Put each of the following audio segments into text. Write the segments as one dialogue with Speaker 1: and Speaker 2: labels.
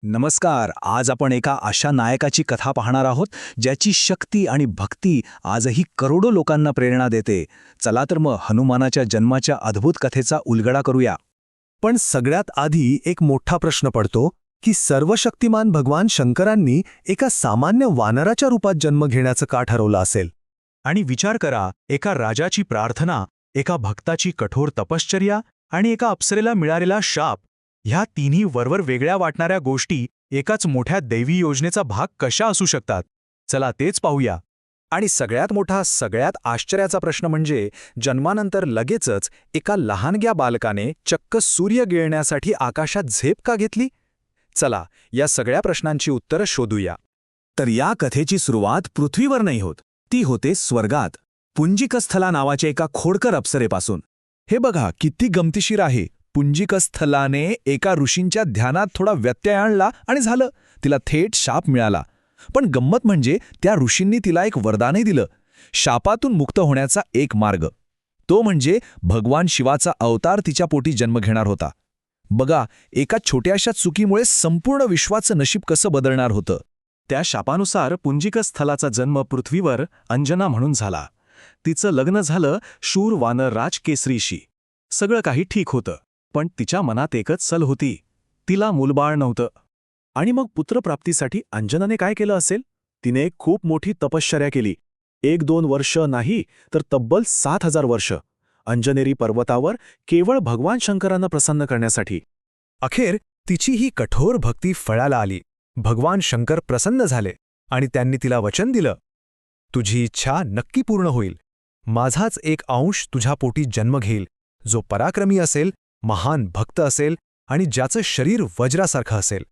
Speaker 1: नमस्कार. आज आपण एका अशा नायकाची कथा पाहणार आहोत ज्याची शक्ती आणि भक्ती आजही करोडो लोकांना प्रेरणा देते. चला तर मग हनुमानाच्या जन्माच्या अद्भुत कथेचा उलगडा करूया.
Speaker 2: पण सगळ्यात आधी एक मोठा प्रश्न पडतो की सर्वशक्तिमान भगवान शंकरांनी एका सामान्य वानराच्या रूपात जन्म घेण्याचं का ठरवलं असेल.
Speaker 3: आणि विचार करा, एका राजाची प्रार्थना, एका भक्ताची कठोर तपश्चर्या आणि एका अप्सरेला मिळालेला शाप, ह्या तिन्ही वरवर वेगळ्या वाटणाऱ्या गोष्टी एकाच मोठ्या दैवी योजनेचा भाग कशा असू शकतात. चला तेच पाहूया.
Speaker 2: आणि सगळ्यात मोठा, सगळ्यात आश्चर्याचा प्रश्न म्हणजे जन्मानंतर लगेचच एका लहानग्या बालकाने चक्क सूर्य गिळण्यासाठी आकाशात झेप का घेतली. चला या सगळ्या प्रश्नांची उत्तरं शोधूया.
Speaker 1: तर या कथेची सुरुवात पृथ्वीवर नाही होत, ती होते स्वर्गात, पुंजिकस्थला नावाच्या एका खोडकर अप्सरेपासून.
Speaker 2: हे बघा किती गमतीशीर आहे. पुंजिकस्थलाने एका ऋषींच्या ध्यानात थोडा व्यत्यय आणला आणि झालं, तिला थेट शाप मिळाला. पण गंमत म्हणजे त्या ऋषींनी तिला एक वरदानही दिलं, शापातून मुक्त होण्याचा एक मार्ग. तो म्हणजे भगवान शिवाचा अवतार तिच्या पोटी जन्म घेणार होता. बघा, एका छोट्याशा चुकीमुळे संपूर्ण विश्वाचं नशीब कसं बदलणार होतं.
Speaker 3: त्या शापानुसार पुंजिकस्थलाचा जन्म पृथ्वीवर अंजना म्हणून झाला. तिचं लग्न झालं शूर वानर राज केसरीशी. सगळं काही ठीक होतं, पण तिच्या मनात एकच सल होती, तिला मूलबाळ नव्हतं. आणि मग पुत्रप्राप्तीसाठी अंजनाने काय केलं असेल. तिने खूप मोठी तपश्चर्या केली. 1-2 वर्ष नाही तर तब्बल 7,000 वर्ष अंजनेरी पर्वतावर केवळ भगवान शंकरांना प्रसन्न करण्यासाठी.
Speaker 2: अखेर तिची ही कठोर भक्ती फळाला आली. भगवान शंकर प्रसन्न झाले आणि त्यांनी तिला वचन दिलं, तुझी इच्छा नक्की पूर्ण होईल. माझाच एक अंश तुझ्या पोटी जन्म घेईल, जो पराक्रमी असेल, महान भक्त असेल आणि ज्याचं शरीर वज्रासारखं असेल.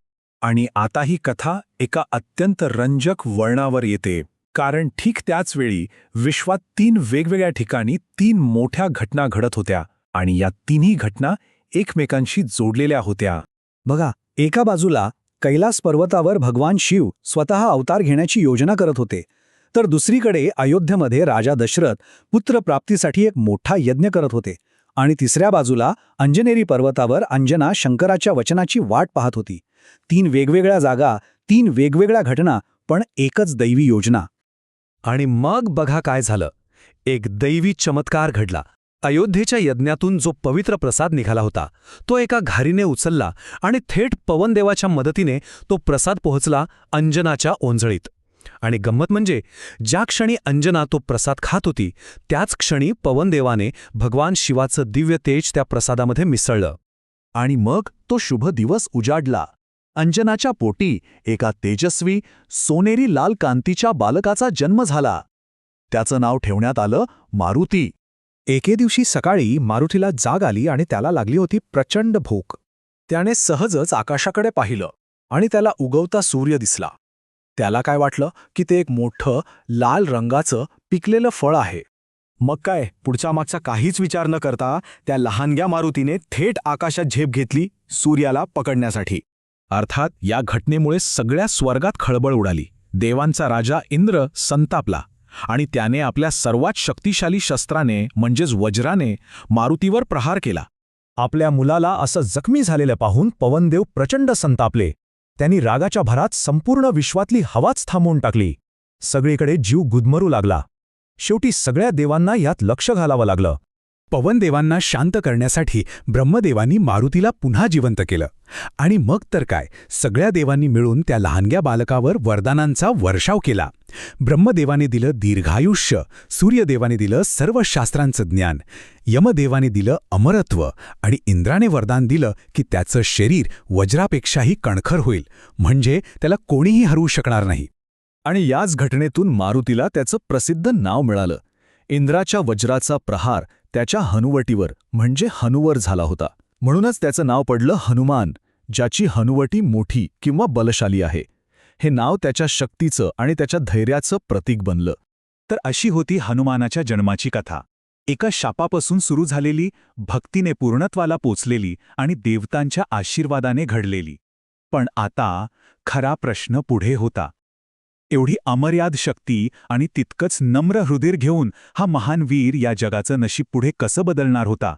Speaker 1: आणि आता ही कथा एका अत्यंत रंजक वळणावर येते, कारण ठीक त्याच वेळी विश्वात 3 वेगवेगळ्या ठिकाणी 3 मोठ्या घटना घडत होत्या आणि या तिन्ही घटना एकमेकांशी जोडलेल्या होत्या. बघा, एका बाजूला कैलास पर्वतावर भगवान शिव स्वतः अवतार घेण्याची योजना करत होते, तर दुसरीकडे अयोध्येमध्ये राजा दशरथ पुत्रप्राप्तीसाठी एक मोठा यज्ञ करत होते. आणि तिसऱ्या बाजूला अंजनेरी पर्वतावर अंजना शंकराच्या वचनाची वाट पाहत होती. 3 वेगवेगळ्या जागा, 3 वेगवेगळ्या घटना, पण एकच दैवी योजना.
Speaker 2: आणि मग बघा काय झालं. एक दैवी चमत्कार घडला. अयोध्येच्या यज्ञातून जो पवित्र प्रसाद निघाला होता, तो एका घारीने उचलला आणि थेट पवनदेवाच्या मदतीने तो प्रसाद पोहोचला अंजनाच्या ओंजळीत. आणि गंमत म्हणजे ज्या क्षणी अंजना तो प्रसाद खात होती, त्याच क्षणी पवनदेवाने भगवान शिवाचं दिव्य तेज त्या प्रसादामध्ये मिसळलं.
Speaker 3: आणि मग तो शुभ दिवस उजाडला. अंजनाच्या पोटी एका तेजस्वी सोनेरी लाल कांतीच्या बालकाचा जन्म झाला. त्याचं नाव ठेवण्यात आलं मारुती.
Speaker 2: एके दिवशी सकाळी मारुतीला जाग आली आणि त्याला लागली होती प्रचंड भूक.
Speaker 1: त्याने सहजच आकाशाकडे पाहिलं आणि त्याला उगवता सूर्य दिसला. त्याला काय वाटलं की ते एक मोठं लाल रंगाचं पिकलेलं फळ आहे.
Speaker 3: मग काय, पुढच्या मागचा काहीच विचार न करता त्या लहानग्या मारुतीने थेट आकाशात झेप घेतली सूर्याला पकडण्यासाठी.
Speaker 1: अर्थात या घटनेमुळे सगळ्या स्वर्गात खळबळ उडाली. देवांचा राजा इंद्र संतापला आणि त्याने आपल्या सर्वात शक्तिशाली शस्त्राने म्हणजेच वज्राने मारुतीवर प्रहार केला.
Speaker 2: आपल्या मुलाला असं जखमी झालेलं पाहून पवनदेव प्रचंड संतापले. त्यांनी रागाच्या भरात संपूर्ण विश्वातली हवाच थांबवून टाकली. सगळीकडे जीव गुदमरू लागला. शेवटी सगळ्या देवांना यात लक्ष घालावं लागलं. पवनदेवांना शांत करण्यासाठी ब्रह्मदेवांनी मारुतीला पुन्हा जिवंत केलं. आणि मग तर काय, सगळ्या देवांनी मिळून त्या लहानग्या बालकावर वरदानांचा वर्षाव केला. ब्रह्मदेवाने दिलं दीर्घायुष्य, सूर्यदेवाने दिलं सर्व शास्त्रांचं ज्ञान, यमदेवाने दिलं अमरत्व आणि इंद्राने वरदान दिलं की त्याचं शरीर वज्रापेक्षाही कणखर होईल, म्हणजे त्याला कोणीही हरवू शकणार नाही.
Speaker 1: आणि याच घटनेतून मारुतीला त्याचं प्रसिद्ध नाव मिळालं. इंद्राच्या वज्राचा प्रहार त्याच्या हनुवटीवर म्हणजे हनुवर झाला होता, म्हणूनच त्याचं नाव पडलं हनुमान, ज्याची हनुवटी मोठी किंवा बलशाली आहे. हे नाव त्याच्या शक्तीचं आणि त्याच्या धैर्याचं प्रतीक बनलं.
Speaker 3: तर अशी होती हनुमानाच्या जन्माची कथा. एका शापापासून सुरू झालेली, भक्तीने पूर्णत्वाला पोचलेली आणि देवतांच्या आशीर्वादाने घडलेली. पण आता खरा प्रश्न पुढे होता. एवढी अमर्याद शक्ती आणि तितकंच नम्र हृदय घेऊन हा महान वीर या जगाचं नशीब पुढे कसं बदलणार होता.